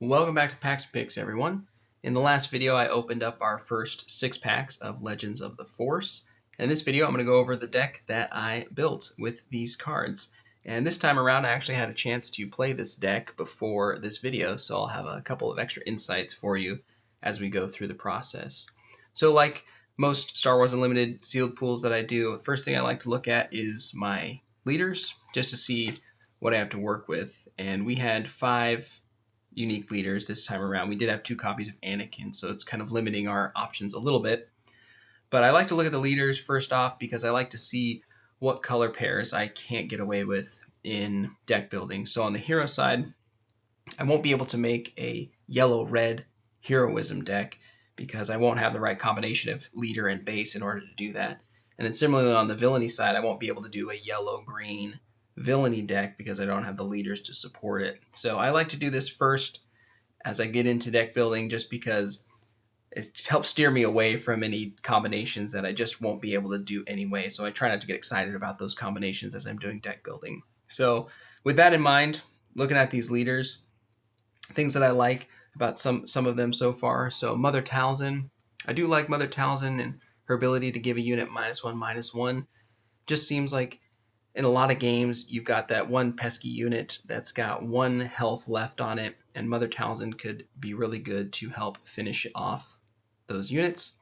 Welcome back to Packs and Picks, everyone. In the last video, I opened up our first 6 packs of Legends of the Force. And in this video, I'm going to go over the deck that I built with these cards. And this time around, I actually had a chance to play this deck before this video, so I'll have a couple of extra insights for you as we go through the process. So like most Star Wars Unlimited sealed pools that I do, the first thing I like to look at is my leaders, just to see what I have to work with. And we had 5 unique leaders this time around. We did have 2 copies of Anakin, so it's kind of limiting our options a little bit. But I like to look at the leaders first off because I like to see what color pairs I can't get away with in deck building. So on the hero side, I won't be able to make a yellow-red heroism deck because I won't have the right combination of leader and base in order to do that. And then similarly on the villainy side, I won't be able to do a yellow-green villainy deck because I don't have the leaders to support it. So I like to do this first as I get into deck building just because it helps steer me away from any combinations that I just won't be able to do anyway. So I try not to get excited about those combinations as I'm doing deck building. So with that in mind, looking at these leaders, things that I like about some of them so far. So Mother Talzin, I do like Mother Talzin and her ability to give a unit -1/-1. Just seems like in a lot of games, you've got that one pesky unit that's got 1 health left on it, and Mother Talzin could be really good to help finish off those units.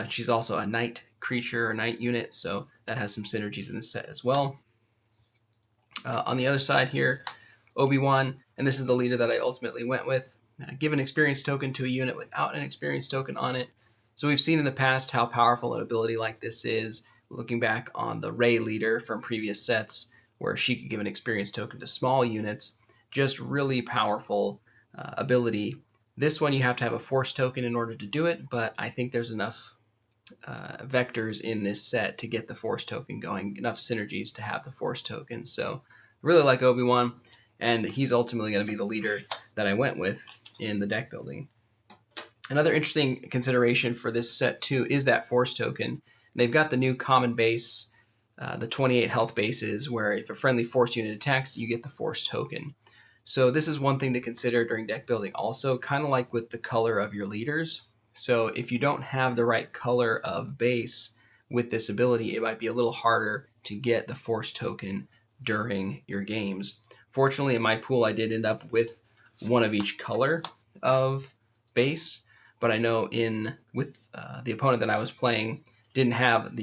She's also a knight creature or knight unit, so that has some synergies in this set as well. On the other side here, Obi-Wan, and this is the leader that I ultimately went with. Give an experience token to a unit without an experience token on it. So we've seen in the past how powerful an ability like this is, looking back on the Rey leader from previous sets, where she could give an experience token to small units. Just really powerful ability. This one you have to have a force token in order to do it, but I think there's enough vectors in this set to get the force token going, enough synergies to have the force token. So I really like Obi-Wan, and he's ultimately going to be the leader that I went with in the deck building. Another interesting consideration for this set too is that force token. They've got the new common base, the 28 health bases, where if a friendly force unit attacks, you get the force token. So this is one thing to consider during deck building also, kind of like with the color of your leaders. So if you don't have the right color of base with this ability, it might be a little harder to get the force token during your games. Fortunately, in my pool, I did end up with one of each color of base, but I know with the opponent that I was playing didn't have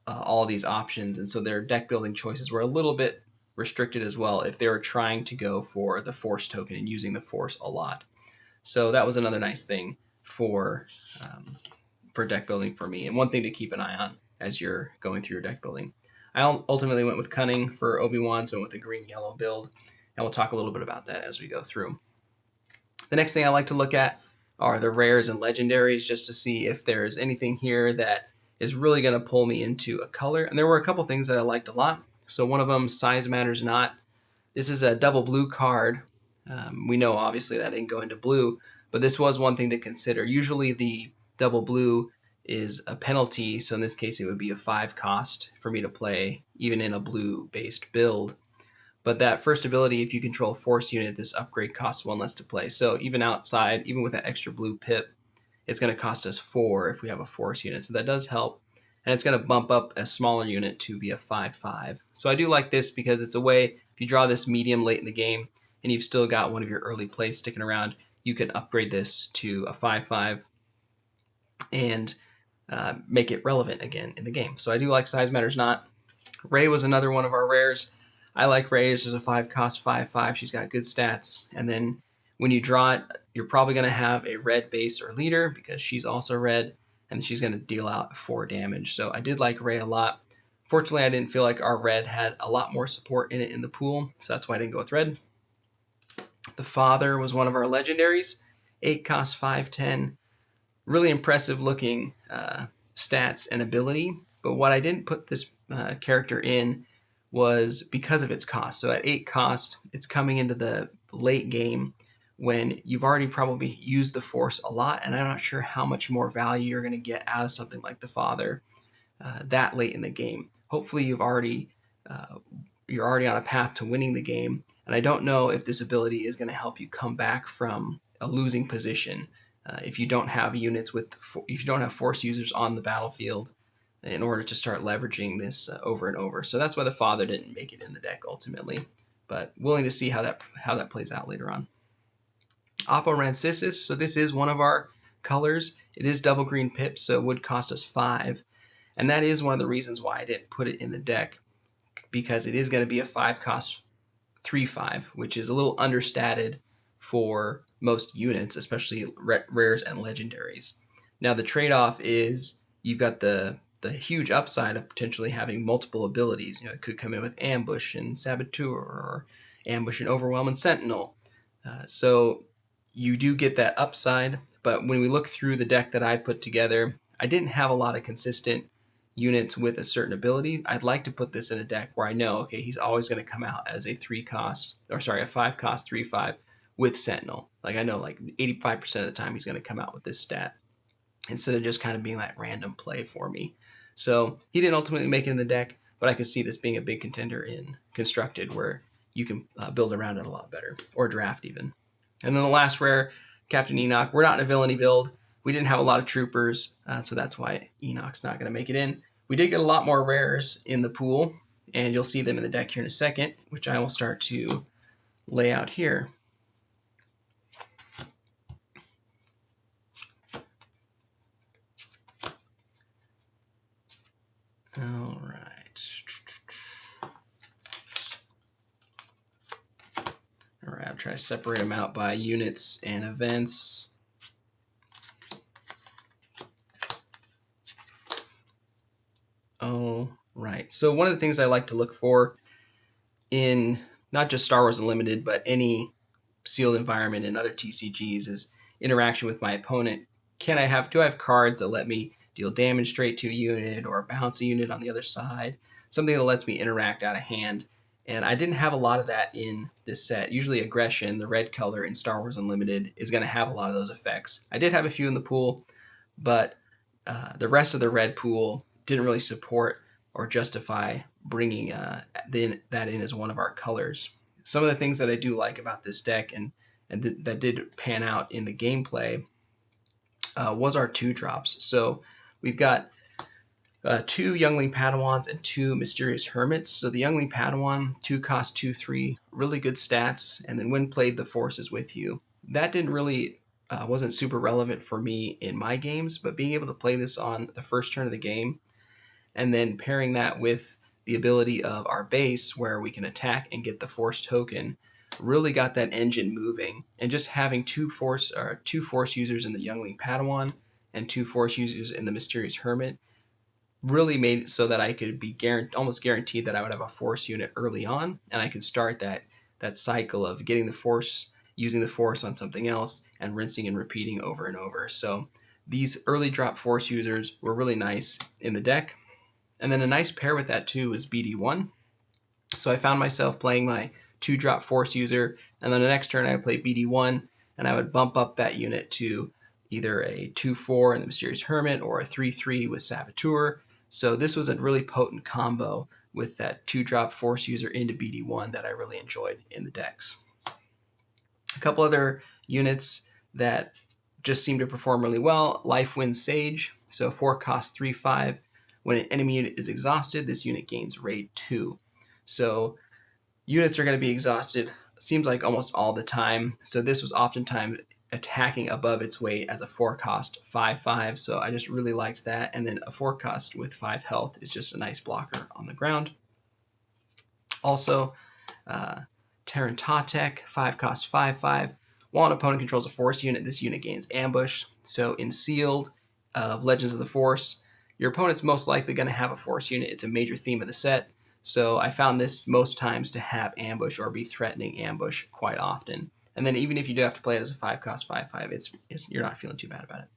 all these options, and so their deck building choices were a little bit restricted as well if they were trying to go for the force token and using the force a lot. So that was another nice thing for deck building for me, and one thing to keep an eye on as you're going through your deck building. I ultimately went with Cunning for Obi-Wan, so I went with a green-yellow build, and we'll talk a little bit about that as we go through. The next thing I like to look at are the rares and legendaries, just to see if there's anything here that is really going to pull me into a color. And there were a couple things that I liked a lot. So one of them, Size Matters Not. This is a double blue card. We know obviously that didn't go into blue, but this was one thing to consider. Usually the double blue is a penalty, so in this case it would be a 5 cost for me to play, even in a blue-based build. But that first ability, if you control a force unit, this upgrade costs 1 less to play. So even outside, even with that extra blue pip, it's going to cost us 4 if we have a force unit. So that does help. And it's going to bump up a smaller unit to be a 5/5. So I do like this because it's a way, if you draw this medium late in the game and you've still got one of your early plays sticking around, you can upgrade this to a 5/5 and make it relevant again in the game. So I do like Size Matters Not. Rey was another one of our rares. I like Rey as a 5 cost 5/5. She's got good stats. And then when you draw it, you're probably going to have a red base or leader because she's also red, and she's going to deal out 4 damage. So I did like Rey a lot. Fortunately, I didn't feel like our red had a lot more support in it in the pool, so that's why I didn't go with red. The Father was one of our legendaries. 8 cost 5/10. Really impressive looking stats and ability. But what I didn't put this character in was because of its cost. So at 8 cost, it's coming into the late game when you've already probably used the force a lot, and I'm not sure how much more value you're going to get out of something like the Father that late in the game. Hopefully you're already on a path to winning the game, and I don't know if this ability is going to help you come back from a losing position if you don't have if you don't have force users on the battlefield in order to start leveraging this over and over. So that's why the father didn't make it in the deck ultimately, but willing to see how that plays out later on. Aporancisis, so this is one of our colors. It is double green pips, so it would cost us 5. And that is one of the reasons why I didn't put it in the deck, because it is going to be a 5 cost 3/5, which is a little understated for most units, especially rares and legendaries. Now the trade-off is you've got the huge upside of potentially having multiple abilities. You know, it could come in with Ambush and Saboteur, or Ambush and Overwhelm and Sentinel. So you do get that upside, but when we look through the deck that I put together, I didn't have a lot of consistent units with a certain ability. I'd like to put this in a deck where I know, okay, he's always going to come out as a 5 cost 3/5 with Sentinel. Like I know like 85% of the time he's going to come out with this stat, instead of just kind of being that random play for me. So he didn't ultimately make it in the deck, but I could see this being a big contender in Constructed, where you can build around it a lot better, or draft even. And then the last rare, Captain Enoch. We're not in a villainy build. We didn't have a lot of troopers, so that's why Enoch's not going to make it in. We did get a lot more rares in the pool, and you'll see them in the deck here in a second, which I will start to lay out here. All right. All right, I'll try to separate them out by units and events. Oh, right. So one of the things I like to look for in not just Star Wars Unlimited, but any sealed environment and other TCGs is interaction with my opponent. Do I have cards that let me deal damage straight to a unit or bounce a unit on the other side? Something that lets me interact out of hand. And I didn't have a lot of that in this set. Usually Aggression, the red color in Star Wars Unlimited, is going to have a lot of those effects. I did have a few in the pool, but the rest of the red pool didn't really support or justify bringing that in as one of our colors. Some of the things that I do like about this deck and that did pan out in the gameplay was our 2-drops. So we've got 2 Youngling Padawans and 2 Mysterious Hermits. So the Youngling Padawan, 2 cost 2/3, really good stats, and then when played, the Force is with you. That didn't really wasn't super relevant for me in my games, but being able to play this on the first turn of the game, and then pairing that with the ability of our base, where we can attack and get the Force token, really got that engine moving. And just having 2 Force users in the Youngling Padawan and 2 Force users in the Mysterious Hermit really made it so that I could be almost guaranteed that I would have a Force unit early on, and I could start that cycle of getting the Force, using the Force on something else, and rinsing and repeating over and over. So these early drop Force users were really nice in the deck. And then a nice pair with that too is BD1. So I found myself playing my 2-drop Force user, and then the next turn I would play BD1, and I would bump up that unit to either a 2/4 in the Mysterious Hermit or a 3/3 with Saboteur. So this was a really potent combo with that 2-drop Force user into BD1 that I really enjoyed in the decks. A couple other units that just seem to perform really well. Lifewind Sage, so 4 cost 3/5. When an enemy unit is exhausted, this unit gains raid 2. So units are going to be exhausted, seems like almost all the time. So this was oftentimes attacking above its weight as a 4 cost 5/5. So I just really liked that. And then a 4 cost with 5 health is just a nice blocker on the ground. Also, Terran Tatek, 5 cost 5/5. While an opponent controls a Force unit, this unit gains Ambush. So in Sealed of Legends of the Force, your opponent's most likely going to have a Force unit. It's a major theme of the set. So I found this most times to have Ambush or be threatening Ambush quite often. And then even if you do have to play it as a 5 cost 5/5, you're not feeling too bad about it.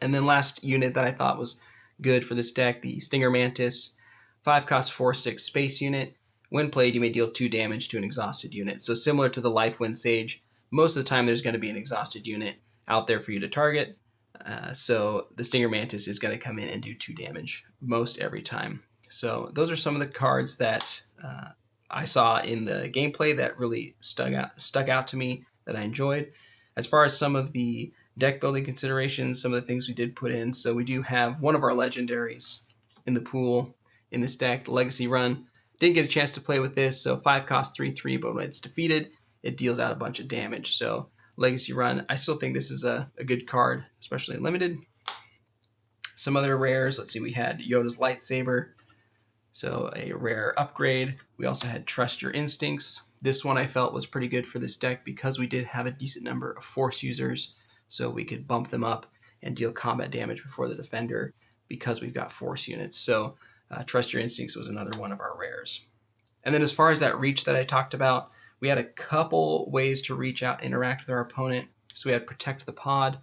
And then last unit that I thought was good for this deck, the Stinger Mantis, 5 cost 4/6 space unit. When played, you may deal 2 damage to an exhausted unit. So similar to the Lifewind Sage, most of the time there's going to be an exhausted unit out there for you to target. So the Stinger Mantis is going to come in and do 2 damage most every time. So those are some of the cards that I saw in the gameplay that really stuck out to me that I enjoyed. As far as some of the deck building considerations, some of the things we did put in, so we do have one of our legendaries in the pool in this deck, Legacy Run. Didn't get a chance to play with this, so 5 cost 3/3, but when it's defeated, it deals out a bunch of damage. So Legacy Run, I still think this is a good card, especially in Limited. Some other rares, let's see, we had Yoda's Lightsaber, so a rare upgrade. We also had Trust Your Instincts. This one I felt was pretty good for this deck because we did have a decent number of Force users, so we could bump them up and deal combat damage before the defender because we've got Force units. So Trust Your Instincts was another one of our rares. And then as far as that reach that I talked about, we had a couple ways to reach out and interact with our opponent. So we had Protect the Pod.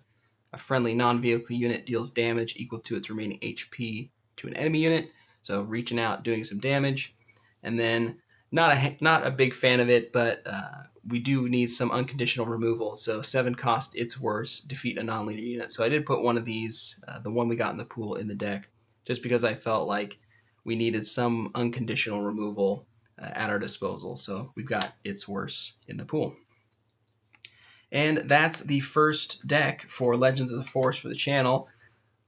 A friendly non-vehicle unit deals damage equal to its remaining HP to an enemy unit. So reaching out, doing some damage. And then not a big fan of it, but we do need some unconditional removal. So 7 cost, it's worse, defeat a non-leader unit. So I did put one of these, the one we got in the pool, in the deck, just because I felt like we needed some unconditional removal at our disposal. So we've got It's Worse in the pool. And that's the first deck for Legends of the Force for the channel.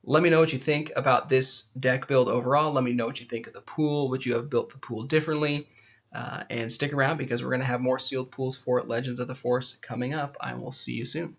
Let me know what you think about this deck build overall. Let me know what you think of the pool. Would you have built the pool differently? And stick around because we're going to have more sealed pools for Legends of the Force coming up. I will see you soon.